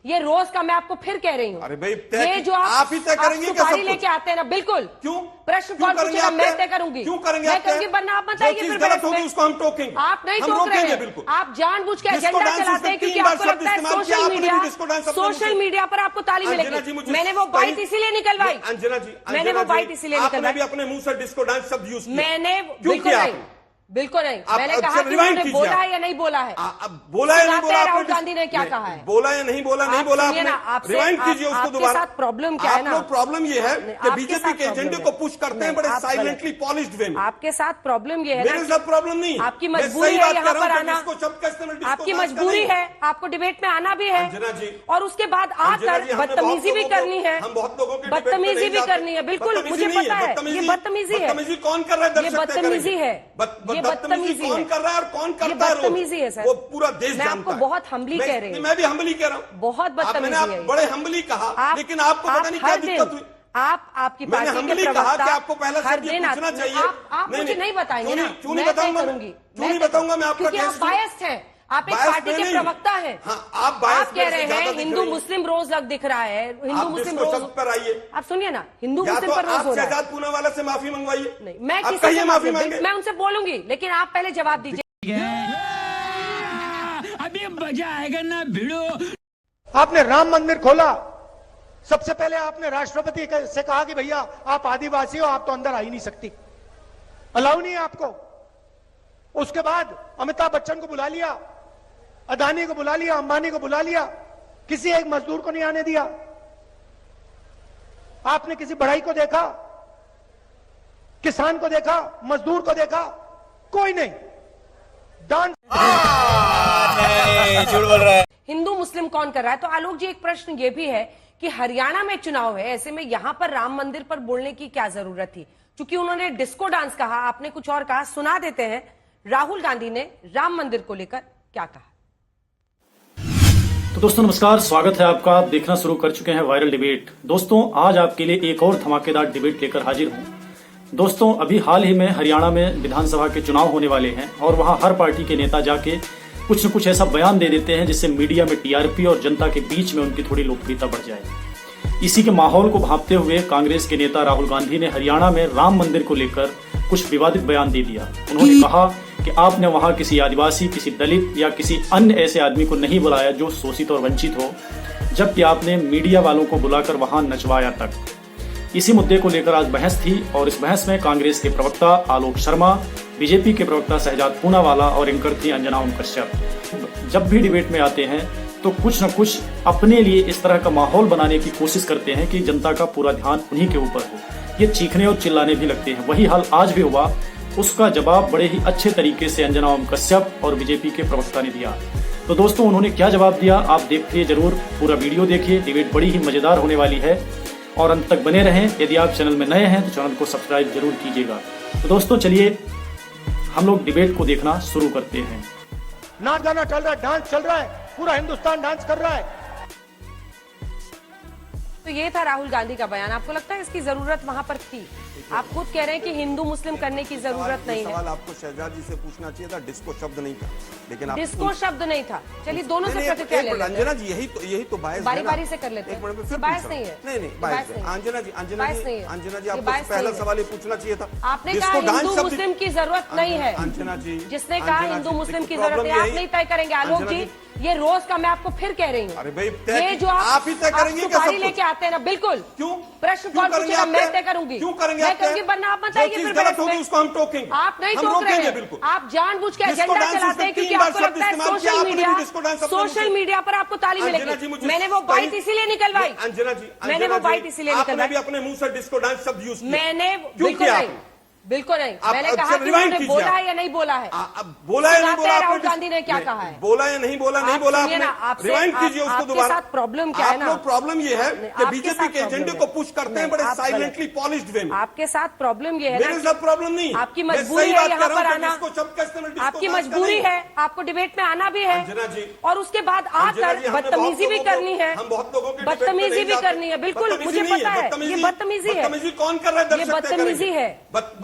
ये रोज का मैं आपको फिर कह रही हूँ। अरे भाई ये जो आप ही तय करेंगे क्या? सुपारी लेके आते हैं ना, बिल्कुल। क्यों प्रश्न कौन पूछेगा? मैं तय करूंगी। क्यों करेंगे? मैं करूंगी, वरना आप बताइए। फिर गलत होगी उसको हम टोकेंगे। आप नहीं टोक रहे हैं, बिल्कुल। आप जानबूझ के एजेंडा चलाते हैं क्योंकि आपको लगता है सोशल मीडिया पर आपको ताली मिलेगी। मैंने वो बाइट इसीलिए निकलवाई, अंजना जी, मैंने वो बाइट इसीलिए निकलवाई। भी अपने मुंह से डिस्को डांस शब्द यूज किया। मैंने बिल्कुल नहीं, बिल्कुल नहीं। मैंने कहा कि उन्होंने बोला है या नहीं बोला है। बोला है नहीं बोला? राहुल गांधी ने क्या कहा है? बोला या नहीं बोला? नहीं बोला आपने। रिवाइंड कीजिए उसको दोबारा। साथ प्रॉब्लम क्या है ना? प्रॉब्लम ये है कि बीजेपी के एजेंडे को पुश करते हैं बड़े साइलेंटली पॉलिश्ड वे में। आपके साथ प्रॉब्लम ये है, मेरे साथ प्रॉब्लम नहीं। आपकी मजबूरी है यहाँ पर आना, आपकी मजबूरी है, आपको डिबेट में आना भी है अंजना जी, और उसके बाद आकर बदतमीजी भी करनी है। हम बहुत लोगों के बदतमीजी भी करनी है, बिल्कुल मुझे पता है। ये बदतमीजी है। बदतमीजी कौन कर रहा है? ये बदतमीजी है, ये बदतमीजी है। कर रहा है और कौन करता है? बदतमीजी है सर, वो पूरा देश मैं आपको बहुत हम्बली कह रही हूँ। मैं भी हम्बली कह रहा हूँ, बहुत बदतमीजी है। बड़े हम्बली कहा, लेकिन आपको पता नहीं क्या दिक्कत हुई। आपकी पार्टी के प्रवक्ता आपको पहले हर दिन पूछना चाहिए। आप मुझे नहीं बताएंगे ना, क्यों नहीं बताऊंगा? क्यों नहीं बताऊंगा मैं आपका? क्योंकि आप बायस्ड हैं, आप एक पार्टी के प्रवक्ता हैं। आप कह रहे हैं हिंदू मुस्लिम रोज दिख रहा है, हिंदू मुस्लिम रोज पर आइए। आप सुनिए ना, हिंदू मुस्लिम पर रोज हो रहा है। शहजाद पूना वाला से माफी मंगवाइए। नहीं, मैं किसी से माफी मांगे, मैं उनसे बोलूंगी, लेकिन आप पहले जवाब दीजिए। अभी मजा आएगा ना भिड़ो। आपने राम मंदिर खोला, सबसे पहले आपने राष्ट्रपति से कहा कि भैया आप आदिवासी हो, आप तो अंदर आ ही नहीं सकती, अलाउ नहीं है आपको। उसके बाद अमिताभ बच्चन को बुला लिया, अदानी को बुला लिया, अंबानी को बुला लिया, किसी एक मजदूर को नहीं आने दिया। आपने किसी बढ़ई को देखा, किसान को देखा, मजदूर को देखा? कोई नहीं। डांस झूठ बोल रहा है। हिंदू मुस्लिम कौन कर रहा है? तो आलोक जी, एक प्रश्न ये भी है कि हरियाणा में चुनाव है, ऐसे में यहां पर राम मंदिर पर बोलने की क्या जरूरत थी? क्योंकि उन्होंने डिस्को डांस कहा, आपने कुछ और कहा। सुना देते हैं राहुल गांधी ने राम मंदिर को लेकर क्या कहा। तो दोस्तों नमस्कार, स्वागत है आपका। आप देखना शुरू कर चुके हैं वायरल डिबेट। दोस्तों आज आपके लिए एक और धमाकेदार डिबेट लेकर हाजिर हूं। दोस्तों अभी हाल ही में हरियाणा में विधानसभा के चुनाव होने वाले हैं और वहां हर पार्टी के नेता जाके कुछ न कुछ ऐसा बयान दे देते हैं जिससे मीडिया में टीआरपी और जनता के बीच में उनकी थोड़ी लोकप्रियता बढ़ जाए। इसी के माहौल को भांपते हुए कांग्रेस के नेता राहुल गांधी ने हरियाणा में राम मंदिर को लेकर कुछ विवादित बयान दे दिया। उन्होंने कहा कि आपने वहां किसी आदिवासी, किसी दलित या किसी अन्य ऐसे आदमी को नहीं बुलाया जो शोषित और वंचित हो, जबकि आपने मीडिया वालों को बुलाकर वहां नचवाया तक। इसी मुद्दे को लेकर आज बहस थी और इस बहस में कांग्रेस के प्रवक्ता आलोक शर्मा, बीजेपी के प्रवक्ता शहजाद पूनावाला और एंकर थी अंजना ओम कश्यप। जब भी डिबेट में आते हैं तो कुछ न कुछ अपने लिए इस तरह का माहौल बनाने की कोशिश करते हैं कि जनता का पूरा ध्यान उन्हीं के ऊपर हो। ये चीखने और चिल्लाने भी लगते हैं। वही हाल आज भी हुआ। उसका जवाब बड़े ही अच्छे तरीके से अंजना ओम कश्यप और बीजेपी के प्रवक्ता ने दिया। तो दोस्तों उन्होंने क्या जवाब दिया आप देखिए जरूर, पूरा वीडियो देखिए। डिबेट बड़ी ही मजेदार होने वाली है और अंत तक बने रहें। यदि आप चैनल में नए हैं तो चैनल को सब्सक्राइब जरूर कीजिएगा। तो दोस्तों चलिए हम लोग डिबेट को देखना शुरू करते हैं। नाच गाना चल रहा है, डांस चल रहा है, पूरा हिंदुस्तान डांस कर रहा है। तो ये था राहुल गांधी का बयान। आपको लगता है इसकी जरूरत वहां पर थी? आप खुद कह रहे हैं कि हिंदू मुस्लिम करने की जरूरत नहीं है। सवाल आपको शहजाद जी से पूछना चाहिए था, डिस्को शब्द नहीं था, लेकिन डिस्को शब्द नहीं था। चलिए दोनों से प्रतिक्रिया ले लेते हैं। अंजना जी यही तो बायस बारी बारी से कर लेते हैं। फिर बायस नहीं है, नहीं बायस है। अंजना जी आपको पहला सवाल ये पूछना चाहिए था। आपने कहा हिंदू मुस्लिम की जरूरत नहीं है। अंजना जी जिसने कहा हिंदू मुस्लिम की जरूरत है, आप नहीं तय करेंगे। आलोक जी ये रोज का मैं आपको फिर कह रही हूँ। अरे भाई ये जो आप ही तय करेंगे क्या? सुपारी लेके आते हैं ना, बिल्कुल। क्यों? प्रश्न कौन पूछेगा? मैं तय करूंगी। क्यों करेंगे? मैं करूंगी, वरना आप बताइए। फिर गलत होगी उसको हम टोकेंगे। आप नहीं टोक रहे हैं, बिल्कुल। आप जानबूझ के एजेंडा चलाते हैं क्योंकि आपको लगता है सोशल मीडिया पर आपको ताली मिलेगी। मैंने वो बाइट इसीलिए निकलवाई, अंजना जी, मैंने वो बाइट इसीलिए निकलवाई। भी अपने मुंह से डिस्को डांस शब्द यूज किया। मैंने बिल्कुल नहीं, बिल्कुल नहीं। मैंने कहा कि उन्होंने बोला है या नहीं बोला है। बोला है नहीं बोला? राहुल गांधी ने क्या कहा है? बोला या नहीं बोला? नहीं बोला आपने। रिवाइंड कीजिए उसको दोबारा। साथ प्रॉब्लम क्या है ना? प्रॉब्लम ये है कि बीजेपी के एजेंडे को पुश करते हैं बड़े साइलेंटली पॉलिश्ड वे में। आपके साथ प्रॉब्लम ये है, मेरे साथ प्रॉब्लम नहीं। आपकी मजबूरी है यहाँ पर आना, आपकी मजबूरी है, आपको डिबेट में आना भी है और उसके बाद आकर बदतमीजी भी करनी है। हम बहुत लोगों के बदतमीजी भी करनी है, बिल्कुल मुझे पता है। ये बदतमीजी है, कौन कर रहा है? ये बदतमीजी है,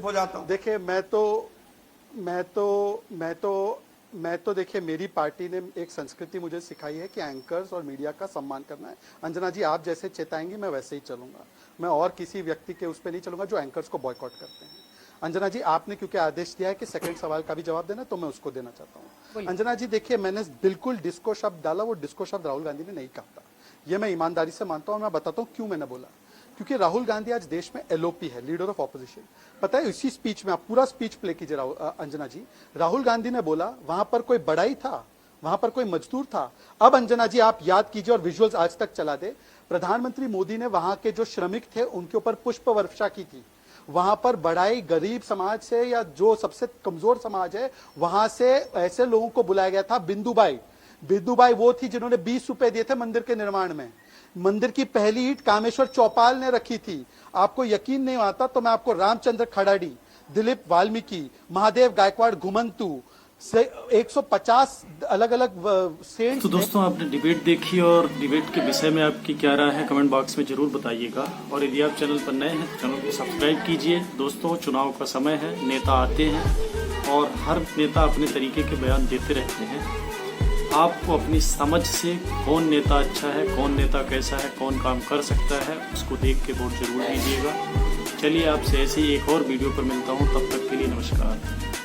चुप हो जाता हूं। देखिए मैं तो मैं तो देखिए, मेरी पार्टी ने एक संस्कृति मुझे सिखाई है कि एंकर्स और मीडिया का सम्मान करना है। अंजना जी, आप जैसे चेताएंगी मैं वैसे ही चलूंगा। मैं और किसी व्यक्ति के उस पर नहीं चलूंगा जो एंकर्स को बॉयकॉट करते हैं। अंजना जी, आपने क्योंकि आदेश दिया है कि सेकंड सवाल का भी जवाब देना, तो मैं उसको देना चाहता हूँ। अंजना जी देखिए, मैंने बिल्कुल डिस्को शब्द डाला, वो डिस्को शब्द राहुल गांधी ने नहीं कहा था। ये मैं ईमानदारी से मानता हूँ और मैं बताता हूँ क्यों मैंने बोला। क्योंकि राहुल गांधी आज देश में एलओपी है, लीडर ऑफ ऑपोजिशन। पता है, इसी स्पीच में, आप पूरा स्पीच प्ले कीजिए अंजना जी, राहुल गांधी ने बोला वहां पर कोई बड़ाई था, वहां पर कोई मजदूर था। अब अंजना जी आप याद कीजिए और विजुअल्स आज तक चला दे, प्रधानमंत्री मोदी ने वहां के जो श्रमिक थे उनके ऊपर पुष्प वर्षा की थी। वहां पर बड़ाई गरीब समाज से या जो सबसे कमजोर समाज है वहां से ऐसे लोगों को बुलाया गया था। बिंदुबाई वो थी जिन्होंने 20 रुपए दिए थे मंदिर के निर्माण में। मंदिर की पहली ईंट कामेश्वर चौपाल ने रखी थी। आपको यकीन नहीं आता तो मैं आपको रामचंद्र खड़ाड़ी, दिलीप वाल्मीकि, महादेव गायकवाड़ घुमंतु से 150 अलग अलग सेंट्स। तो दोस्तों, आपने डिबेट देखी और डिबेट के विषय में आपकी क्या राय है कमेंट बॉक्स में जरूर बताइएगा। और यदि आप चैनल पर नए हैं तो चैनल को सब्सक्राइब कीजिए। दोस्तों, चुनाव का समय है, नेता आते हैं और हर नेता अपने तरीके के बयान देते रहते हैं। आपको अपनी समझ से कौन नेता अच्छा है, कौन नेता कैसा है, कौन काम कर सकता है, उसको देख के वोट जरूर दीजिएगा। चलिए, आपसे ऐसे ही एक और वीडियो पर मिलता हूँ, तब तक के लिए नमस्कार।